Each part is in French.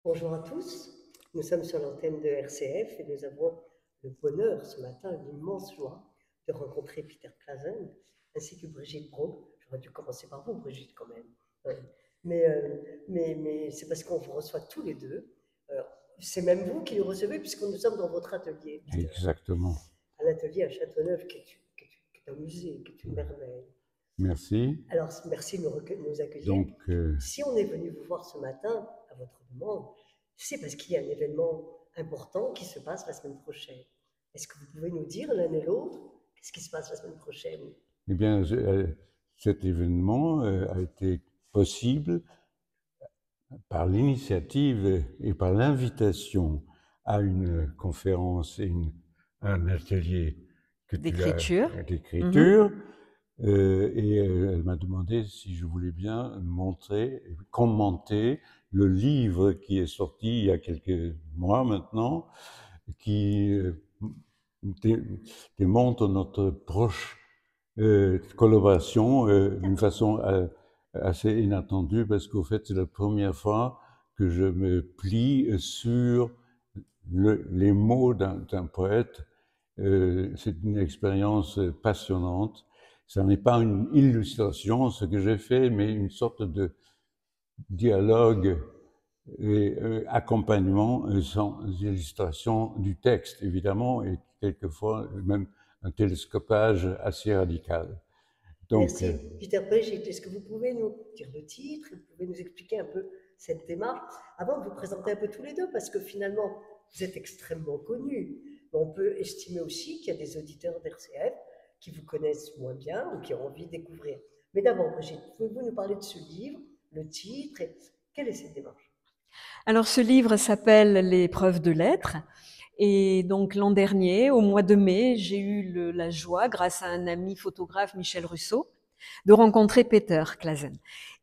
Bonjour à tous, nous sommes sur l'antenne de RCF et nous avons le bonheur ce matin, l'immense joie de rencontrer Peter Claesen ainsi que Brigitte Brault. J'aurais dû commencer par vous, Brigitte, quand même. Euh, mais c'est parce qu'on vous reçoit tous les deux. Euh, c'est même vous qui nous recevez puisque nous sommes dans votre atelier, Peter. Exactement. Un atelier à Châteauneuf qui est un musée, qui est une merveille. Merci. Alors, merci de nous accueillir. Donc, si on est venu vous voir ce matin, à votre demande, c'est parce qu'il y a un événement important qui se passe la semaine prochaine. Est-ce que vous pouvez nous dire l'un et l'autre qu'est-ce qui se passe la semaine prochaine? eh bien, cet événement a été possible par l'initiative et par l'invitation à une conférence et un atelier d'écriture. d'écriture. Et elle m'a demandé si je voulais bien montrer, commenter le livre qui est sorti il y a quelques mois maintenant, qui démontre notre proche collaboration d'une façon assez inattendue, parce qu'au fait, c'est la première fois que je me plie sur les mots d'un poète. C'est une expérience passionnante. Ça n'est pas une illustration, ce que j'ai fait, mais une sorte de dialogue et accompagnement sans illustration du texte, évidemment, et quelquefois même un télescopage assez radical. Donc, merci, Peter Brigitte. Est-ce que vous pouvez nous dire le titre, vous pouvez nous expliquer un peu cette démarche, avant de vous présenter un peu tous les deux, parce que finalement, vous êtes extrêmement connus. Mais on peut estimer aussi qu'il y a des auditeurs d'RCF qui vous connaissent moins bien ou qui ont envie de découvrir. Mais d'abord, Brigitte, pouvez-vous nous parler de ce livre, le titre, et quelle est cette démarche? Alors, ce livre s'appelle L'épreuve de l'être. Et donc, l'an dernier, au mois de mai, j'ai eu la joie, grâce à un ami photographe, Michel Russo, de rencontrer Peter Claesen.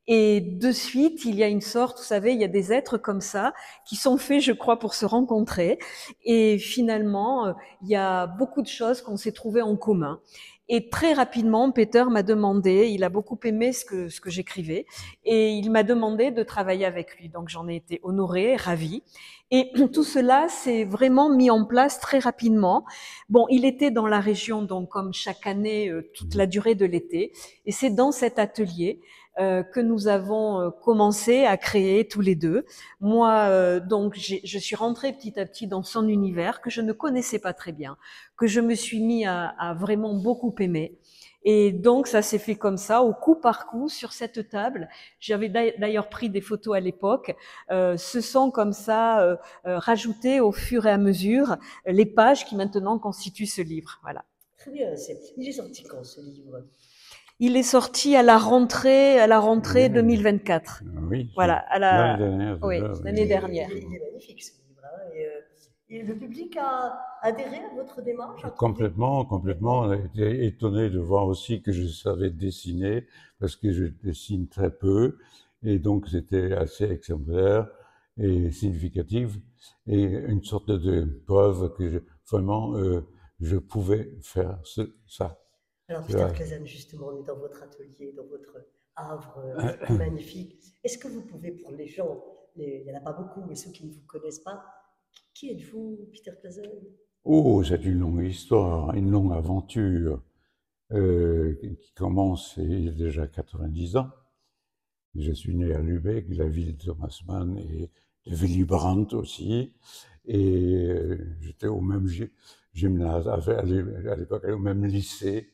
Et de suite, il y a une sorte, vous savez, il y a des êtres comme ça qui sont faits, je crois, pour se rencontrer. Et finalement, il y a beaucoup de choses qu'on s'est trouvées en commun. Et très rapidement, Peter m'a demandé, il a beaucoup aimé ce que j'écrivais, et il m'a demandé de travailler avec lui. Donc j'en ai été honorée, ravie. Et tout cela s'est vraiment mis en place très rapidement. Bon, il était dans la région, donc comme chaque année, toute la durée de l'été. Et c'est dans cet atelier que nous avons commencé à créer tous les deux. Moi, donc, je suis rentrée petit à petit dans son univers que je ne connaissais pas très bien, que je me suis mis à vraiment beaucoup aimer. Et donc, ça s'est fait comme ça, au coup par coup, sur cette table. J'avais d'ailleurs pris des photos à l'époque. Se sont comme ça rajoutées au fur et à mesure les pages qui maintenant constituent ce livre. Voilà. Très bien. Il est sorti quand, ce livre? Il est sorti à la rentrée oui, 2024. Oui, voilà, l'année dernière. Oui, l'année dernière. Il est magnifique, ce livre. Hein, et le public a adhéré à votre démarche? Complètement. J'étais étonné de voir aussi que je savais dessiner, parce que je dessine très peu, et donc c'était assez exemplaire et significatif, et une sorte de preuve que vraiment je pouvais faire ça. Alors, Peter Claesen, justement, on est dans votre atelier, dans votre havre magnifique. Est-ce que vous pouvez, pour les gens, il n'y en a pas beaucoup, mais ceux qui ne vous connaissent pas, qui êtes-vous, Peter Claesen? Oh, c'est une longue histoire, une longue aventure qui commence il y a déjà 90 ans. Je suis né à Lübeck, la ville de Thomas Mann et de Willy Brandt aussi. Et j'étais au même gymnase, à l'époque au même lycée,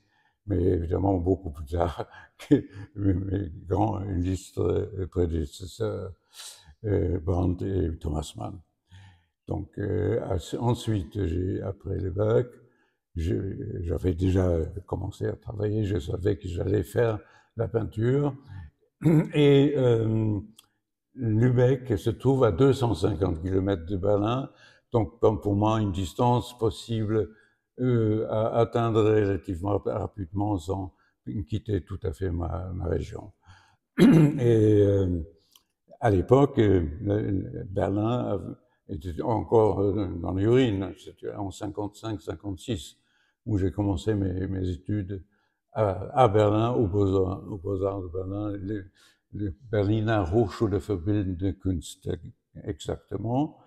mais évidemment beaucoup plus tard que mes grands illustres prédécesseurs, Brandt et Thomas Mann. Donc ensuite, après le bac, j'avais déjà commencé à travailler, je savais que j'allais faire la peinture. Et Lübeck se trouve à 250 km de Berlin, donc pour moi une distance possible à atteindre relativement rapidement sans quitter tout à fait ma région. Et à l'époque, Berlin était encore dans les ruines. C'était en 55-56 où j'ai commencé mes études à Berlin, aux Beaux-Arts de Berlin, le Berliner Hochschule für Bildende Künste, exactement,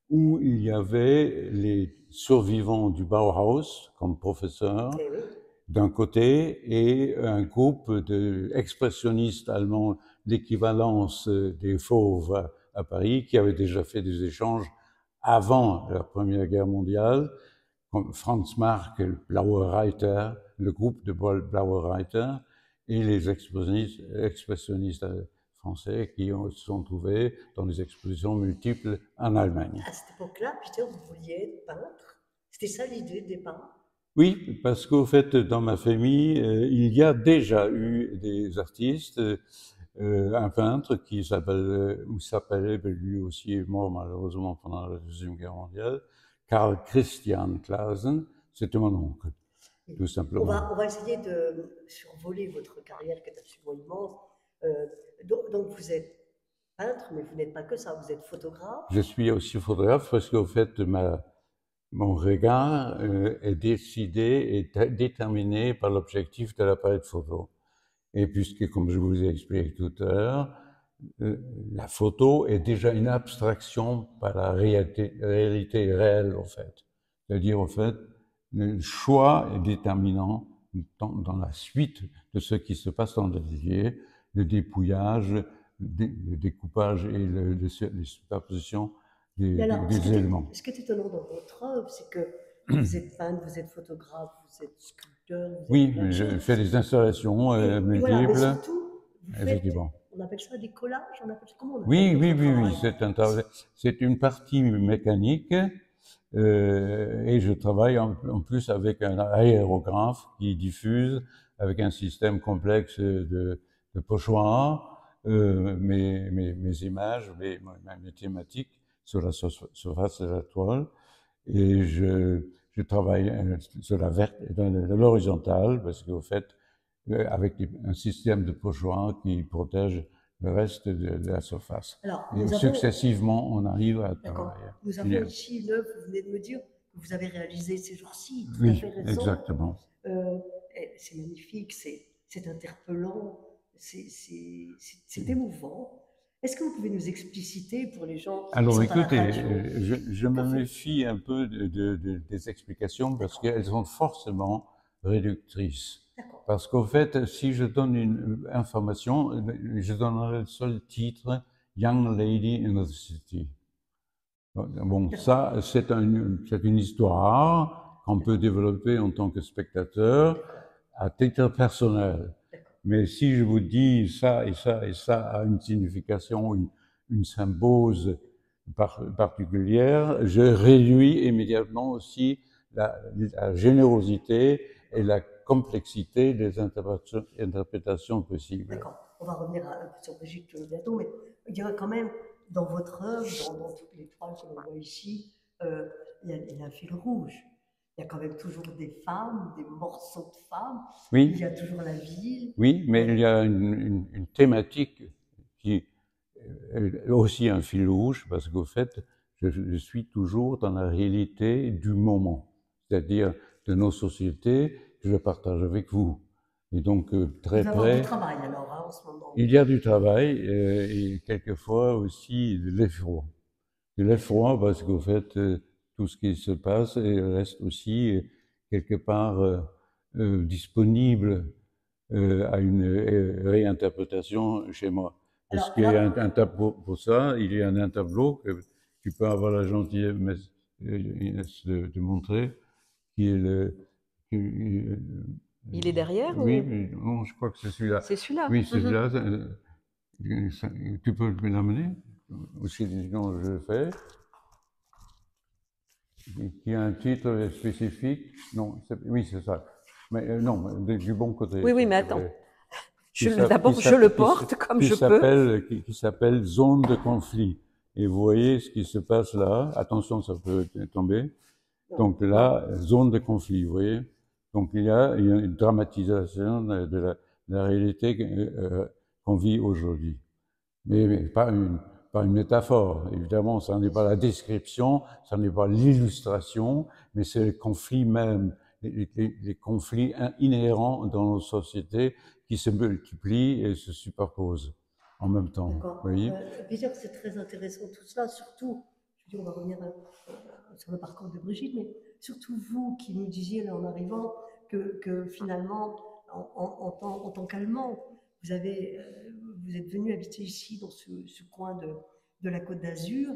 où il y avait les survivants du Bauhaus comme professeurs Eh oui. d'un côté et un groupe d'expressionnistes allemands, l'équivalence des Fauves à Paris, qui avaient déjà fait des échanges avant la Première Guerre mondiale, comme Franz Marc et le Blauer Reiter, le groupe de Blauer Reiter, et les expressionnistes français qui se sont trouvés dans des expositions multiples en Allemagne. À cette époque-là, Peter, vous vouliez être peintre? C'était ça l'idée de départ? Oui, parce qu'au fait, dans ma famille, il y a déjà eu des artistes, un peintre qui s'appelle, ou s'appelait, lui aussi est mort malheureusement pendant la Deuxième Guerre mondiale, Karl Christian Claesen, c'était mon oncle, tout simplement. On va essayer de survoler votre carrière qui est absolument immense. Donc vous êtes peintre, mais vous n'êtes pas que ça, vous êtes photographe. Je suis aussi photographe parce qu'au fait, mon regard est décidé et déterminé par l'objectif de l'appareil de photo. Et puisque, comme je vous ai expliqué tout à l'heure, la photo est déjà une abstraction par la réalité réelle, en fait. C'est-à-dire, en fait, le choix est déterminant dans la suite de ce qui se passe dans l'atelier, le dépouillage, le découpage et les superpositions des éléments. Ce qui est étonnant dans votre œuvre, c'est que vous êtes peintre, vous êtes photographe, vous êtes sculpteur. Oui, je fais des installations multiples. Voilà, mais surtout, vous faites, effectivement. on appelle ça des collages, comment on appelle Oui, c'est une partie mécanique et je travaille en plus avec un aérographe qui diffuse avec un système complexe de pochoirs mes images, mes thématiques sur la surface de la toile et je travaille sur l'horizontale parce qu'au fait avec un système de pochoirs qui protège le reste de la surface. Alors, et successivement, on arrive à travailler. Nous avons ici une œuvre, vous venez de me dire, que vous avez réalisé ces jours-ci. Oui, exactement. C'est magnifique, c'est interpellant, c'est émouvant. Est-ce que vous pouvez nous expliciter pour les gens qui Alors, sont écoutez, à la radio, je me méfie un peu des explications parce qu'elles sont forcément réductrices. Parce qu'au fait, si je donne une information, je donnerai le seul titre Young Lady in the City. Bon, ça, c'est une histoire qu'on peut développer en tant que spectateur à titre personnel. Mais si je vous dis ça et ça et ça a une signification, une symbiose particulière, je réduis immédiatement aussi la générosité et la complexité des interprétations possibles. D'accord. On va revenir sur Brigitte bientôt, mais il y a quand même dans votre œuvre, dans toutes les toiles que l'on voit ici, il y a un fil rouge. Il y a quand même toujours des femmes, des morceaux de femmes. Oui. Il y a toujours la ville. Oui, mais il y a une thématique qui est aussi un fil rouge, parce qu'au fait, je suis toujours dans la réalité du moment, c'est-à-dire de nos sociétés que je partage avec vous. Et donc, très près. Il y a du travail alors, hein, en ce moment. Il y a du travail et quelquefois aussi de l'effroi. De l'effroi parce qu'au fait, tout ce qui se passe reste aussi quelque part disponible à une réinterprétation chez moi. Parce qu'il y a un tableau pour ça, il y a un tableau que tu peux avoir la gentillesse de montrer, qui est il est derrière oui, ou... mais non, je crois que c'est celui-là. C'est celui-là. Oui, celui-là. Tu peux me l'amener? Aussi, sinon je le fais. Qui a un titre spécifique. Non, oui, c'est ça. Mais non, du bon côté. Oui, mais attends. D'abord, je le porte comme je peux. Qui s'appelle zone de conflit. Et vous voyez ce qui se passe là. Attention, ça peut tomber. Donc là, zone de conflit, vous voyez. Donc il y a une dramatisation de la réalité qu'on vit aujourd'hui. Mais pas une métaphore. Évidemment, ça n'est pas la description, ça n'est pas l'illustration, mais c'est le conflit même, les conflits inhérents dans nos sociétés qui se multiplient et se superposent. en même temps. D'accord. Vous voyez? Peter, c'est très intéressant tout cela, surtout, je dis, on va revenir sur le parcours de Brigitte, mais surtout vous qui nous disiez là en arrivant que finalement, en tant qu'Allemand, vous êtes venu habiter ici dans ce coin de la Côte d'Azur,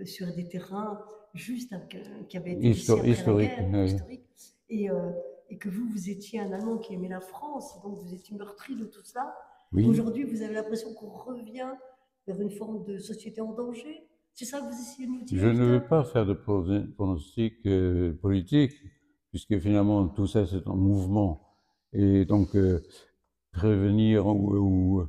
sur des terrains juste qui avaient été laissés après Historique. la guerre, Oui. historiques, et que vous étiez un Allemand qui aimait la France, donc vous étiez meurtri de tout cela. Oui. Aujourd'hui, vous avez l'impression qu'on revient vers une forme de société en danger. C'est ça que vous essayez de nous dire? Je ne veux pas faire de pronostic politique, puisque finalement tout ça c'est un mouvement. Et donc prévenir ou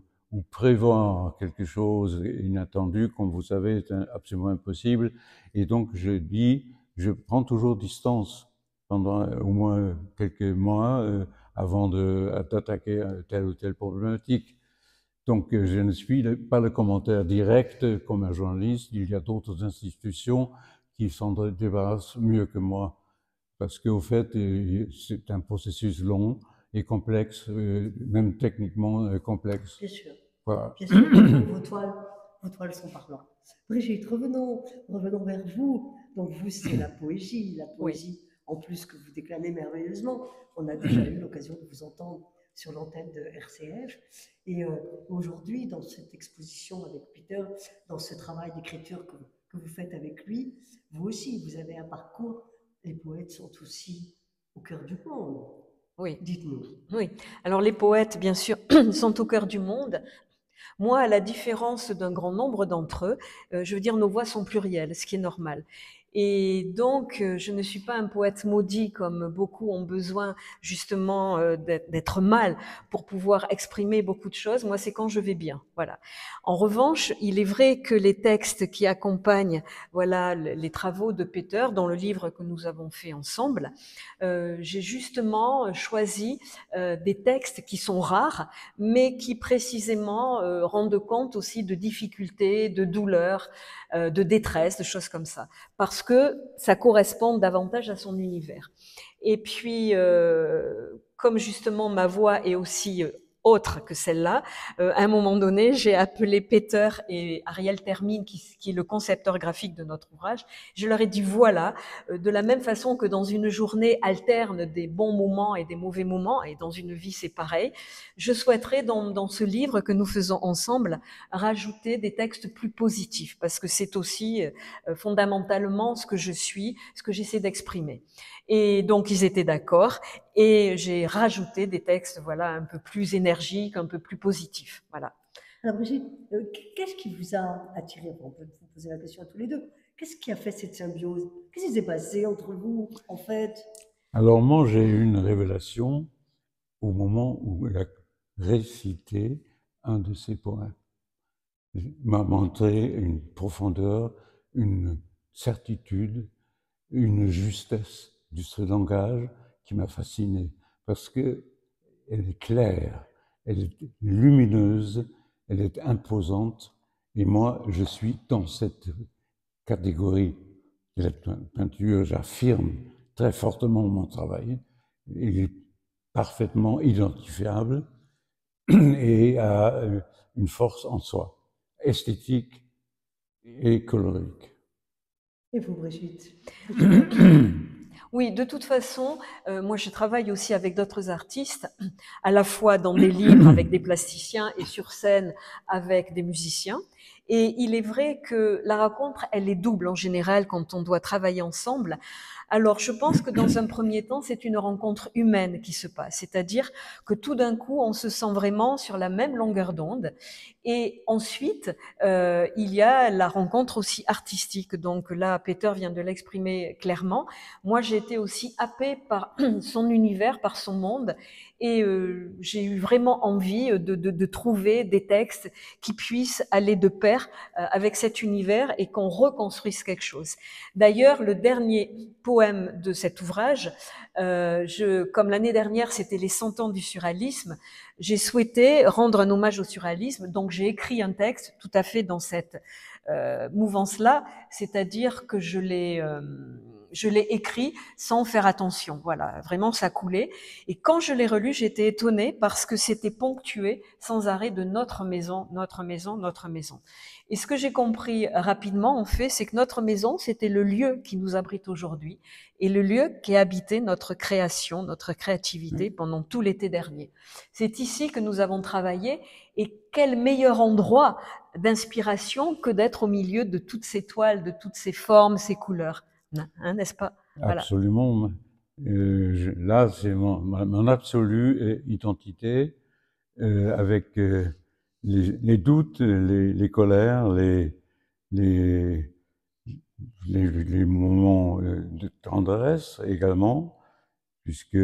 prévoir quelque chose inattendu, comme vous savez, est absolument impossible. Et donc je prends toujours distance pendant au moins quelques mois avant d'attaquer telle ou telle problématique. Donc, je ne suis pas le commentaire direct comme un journaliste. Il y a d'autres institutions qui s'en débarrassent mieux que moi. Parce qu'au fait, c'est un processus long et complexe, même techniquement complexe. Bien sûr. Voilà. Bien sûr, vos toiles sont parlantes. Brigitte, revenons vers vous. Donc, vous, c'est la poésie. En plus que vous déclamez merveilleusement. On a déjà eu l'occasion de vous entendre sur l'antenne de RCF. Et aujourd'hui, dans cette exposition avec Peter, dans ce travail d'écriture que vous faites avec lui, vous aussi, vous avez un parcours. Les poètes sont aussi au cœur du monde. Oui. Dites-nous. Oui. Alors, les poètes, bien sûr, sont au cœur du monde. Moi, à la différence d'un grand nombre d'entre eux, je veux dire, nos voix sont plurielles, ce qui est normal. Et donc, je ne suis pas un poète maudit comme beaucoup ont besoin justement d'être mal pour pouvoir exprimer beaucoup de choses. Moi, c'est quand je vais bien. Voilà. En revanche, il est vrai que les textes qui accompagnent, voilà, les travaux de Peter dans le livre que nous avons fait ensemble, j'ai justement choisi des textes qui sont rares, mais qui précisément rendent compte aussi de difficultés, de douleurs, de détresse, de choses comme ça, parce que ça correspond davantage à son univers. Et puis, comme justement ma voix est aussi autre que celle-là, à un moment donné, j'ai appelé Peter et Ariel Termine, qui est le concepteur graphique de notre ouvrage. Je leur ai dit, voilà, de la même façon que dans une journée alterne des bons moments et des mauvais moments, et dans une vie c'est pareil, je souhaiterais dans ce livre que nous faisons ensemble rajouter des textes plus positifs, parce que c'est aussi fondamentalement ce que je suis, ce que j'essaie d'exprimer. Et donc ils étaient d'accord, et j'ai rajouté des textes, voilà, un peu plus énergiques, un peu plus positifs, voilà. Alors Brigitte, qu'est-ce qui vous a attiré? On peut vous poser la question à tous les deux. Qu'est-ce qui a fait cette symbiose? Qu'est-ce qui s'est passé entre vous, en fait? Alors moi, j'ai eu une révélation au moment où elle a récité un de ses poèmes. Il m'a montré une profondeur, une certitude, une justesse de ce langage qui m'a fasciné, parce que elle est claire, elle est lumineuse, elle est imposante, et moi, je suis dans cette catégorie de la peinture. J'affirme très fortement mon travail. Il est parfaitement identifiable et a une force en soi, esthétique et colorique. Et vous, Brigitte? Oui, de toute façon, moi je travaille aussi avec d'autres artistes, à la fois dans des livres avec des plasticiens et sur scène avec des musiciens. Et il est vrai que la rencontre, elle est double en général quand on doit travailler ensemble. Alors, je pense que dans un premier temps, c'est une rencontre humaine qui se passe, c'est-à-dire que tout d'un coup, on se sent vraiment sur la même longueur d'onde. Et ensuite, il y a la rencontre aussi artistique. Donc là, Peter vient de l'exprimer clairement. Moi, j'ai été aussi happée par son univers, par son monde, et j'ai eu vraiment envie de trouver des textes qui puissent aller de pair avec cet univers et qu'on reconstruise quelque chose. D'ailleurs, le dernier poème de cet ouvrage, comme l'année dernière, c'était les 100 ans du surréalisme, j'ai souhaité rendre un hommage au surréalisme, donc j'ai écrit un texte tout à fait dans cette mouvance-là, c'est-à-dire que je l'ai je l'ai écrit sans faire attention. Voilà, vraiment ça coulait. Et quand je l'ai relu, j'étais étonnée parce que c'était ponctué sans arrêt de notre maison, notre maison, notre maison. Et ce que j'ai compris rapidement, en fait, c'est que notre maison, c'était le lieu qui nous abrite aujourd'hui et le lieu qui a habité notre création, notre créativité pendant tout l'été dernier. C'est ici que nous avons travaillé et quel meilleur endroit d'inspiration que d'être au milieu de toutes ces toiles, de toutes ces formes, ces couleurs, hein, n'est-ce pas? Voilà. Absolument. Là, c'est mon absolue identité avec les doutes, les colères, les moments de tendresse également, puisque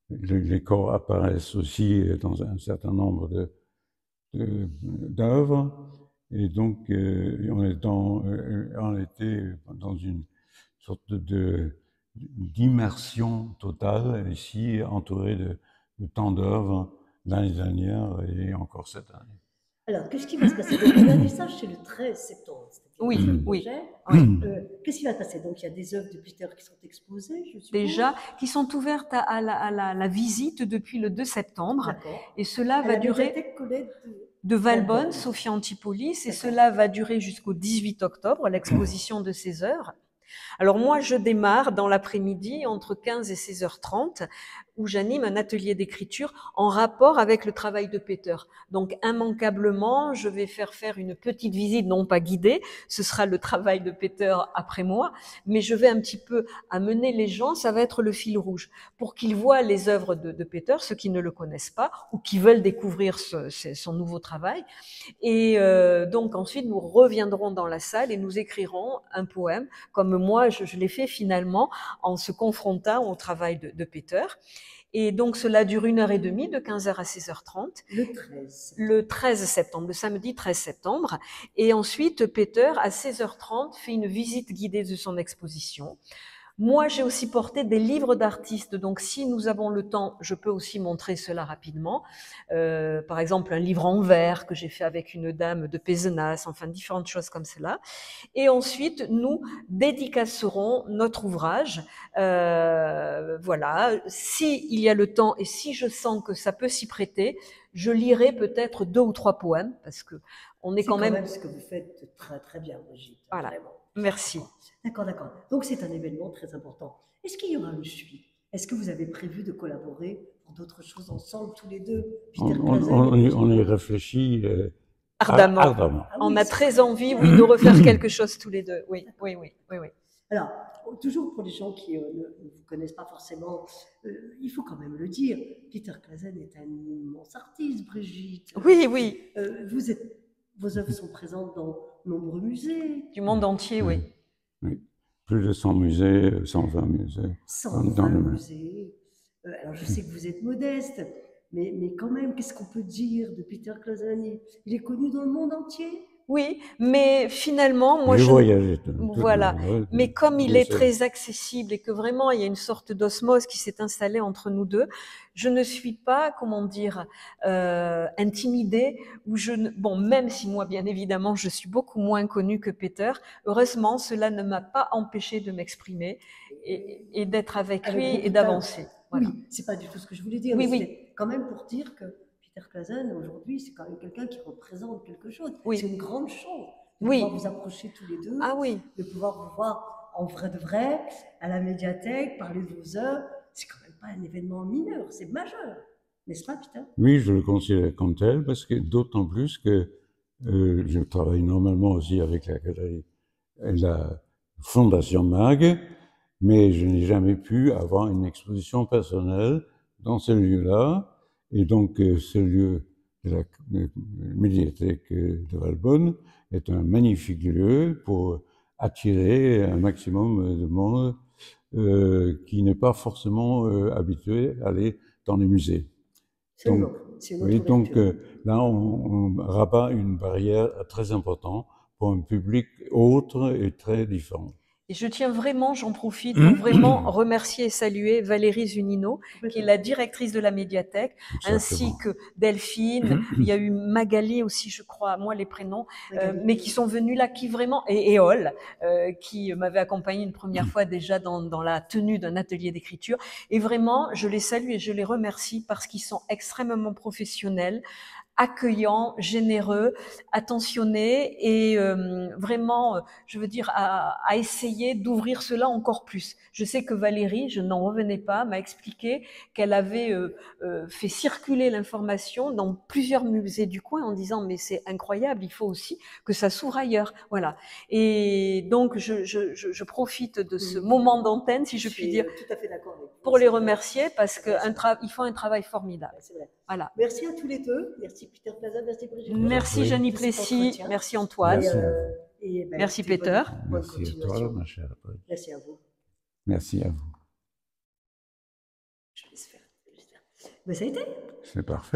les corps apparaissent aussi dans un certain nombre d'œuvres. Et donc, on était dans une sorte d'immersion totale, ici, entouré de tant d'œuvres l'année dernière et encore cette année. Alors, qu'est-ce qui va se passer? Donc, le vernissage, c'est le 13 septembre. Oui, oui. Qu'est-ce qui va se passer? Donc, il y a des œuvres de Peter qui sont exposées, je suppose. Déjà, qui sont ouvertes à la visite depuis le 2 septembre. Et cela va durer de Valbonne, Sophia Antipolis, et cela va durer jusqu'au 18 octobre, l'exposition de ces heures. Alors moi, je démarre dans l'après-midi entre 15 et 16h30 où j'anime un atelier d'écriture en rapport avec le travail de Peter. Donc immanquablement, je vais faire une petite visite, non pas guidée, ce sera le travail de Peter après moi, mais je vais un petit peu amener les gens, ça va être le fil rouge, pour qu'ils voient les œuvres de Peter, ceux qui ne le connaissent pas ou qui veulent découvrir son nouveau travail. Et donc ensuite, nous reviendrons dans la salle et nous écrirons un poème, comme moi je l'ai fait finalement en se confrontant au travail de Peter. Et donc, cela dure 1h30, de 15h à 16h30. Le 13 septembre, le samedi 13 septembre. Et ensuite, Peter, à 16h30, fait une visite guidée de son exposition. Moi, j'ai aussi porté des livres d'artistes, donc si nous avons le temps, je peux aussi montrer cela rapidement. Par exemple, un livre en verre que j'ai fait avec une dame de Pézenas, enfin différentes choses comme cela. Et ensuite, nous dédicacerons notre ouvrage. Voilà, si il y a le temps et si je sens que ça peut s'y prêter, je lirai peut-être 2 ou 3 poèmes, parce que on est quand même ce que vous faites très très bien, Brigitte. Voilà. Vraiment. Merci. D'accord. Donc c'est un événement très important. Est-ce qu'il y aura une suite? Est-ce que vous avez prévu de collaborer pour d'autres choses ensemble, tous les deux? On y réfléchit ardemment. On a très envie, de refaire quelque chose tous les deux. Oui. Alors, toujours pour les gens qui ne vous connaissent pas forcément, il faut quand même le dire, Peter Claesen est un immense artiste, Brigitte. Oui. Vos œuvres sont présentes dans nombreux musées. Du monde entier, oui. Plus de 100 musées, 120 musées. 120 musées. Alors, je sais que vous êtes modeste, mais quand même, qu'est-ce qu'on peut dire de Peter Claesen? Il est connu dans le monde entier. Oui, mais finalement, moi, voilà. Mais comme il est très accessible et que vraiment il y a une sorte d'osmose qui s'est installée entre nous deux, je ne suis pas, intimidée ou même si moi, bien évidemment, je suis beaucoup moins connue que Peter, heureusement, cela ne m'a pas empêché de m'exprimer et d'être avec lui et d'avancer. Voilà. Oui, c'est pas du tout ce que je voulais dire. C'est quand même pour dire que Peter Claesen, aujourd'hui, c'est quand même quelqu'un qui représente quelque chose. C'est une grande chose de pouvoir vous approcher tous les deux, de pouvoir vous voir en vrai de vrai, à la médiathèque, parler de vos œuvres. C'est quand même pas un événement mineur, c'est majeur. N'est-ce pas, Peter? Oui, je le considère comme tel, parce que d'autant plus que je travaille normalement aussi avec la galerie, la Fondation Mag, mais je n'ai jamais pu avoir une exposition personnelle dans ce lieu-là. Et donc, ce lieu de la médiathèque de Valbonne est un magnifique lieu pour attirer un maximum de monde qui n'est pas forcément habitué à aller dans les musées. Donc là, on rabat une barrière très importante pour un public autre et très différent. Et je tiens vraiment, j'en profite pour vraiment remercier et saluer Valérie Zunino, qui est la directrice de la médiathèque, ainsi que Delphine. Il y a eu Magali aussi, je crois, moi les prénoms, mais qui sont venus là, qui vraiment, et Ol, qui m'avait accompagné une première fois déjà dans la tenue d'un atelier d'écriture. Et vraiment, je les salue et je les remercie parce qu'ils sont extrêmement professionnels, accueillants, généreux, attentionnés et vraiment, je veux dire, à essayer d'ouvrir cela encore plus. Je sais que Valérie, je n'en revenais pas, m'a expliqué qu'elle avait fait circuler l'information dans plusieurs musées du coin en disant mais c'est incroyable, il faut aussi que ça s'ouvre ailleurs. Voilà. Et donc je profite de ce moment d'antenne, si je puis dire, tout à fait d'accord avec vous, pour les remercier parce qu'ils font un travail formidable. C'est vrai. Voilà. Merci à tous les deux. Merci Peter Plaza, merci Brigitte. Merci Jeannie Plessis, merci Antoine. Merci Peter. Merci à toi, ma chère. Merci à vous. Merci à vous. Je laisse faire. Mais ça a été. C'est parfait.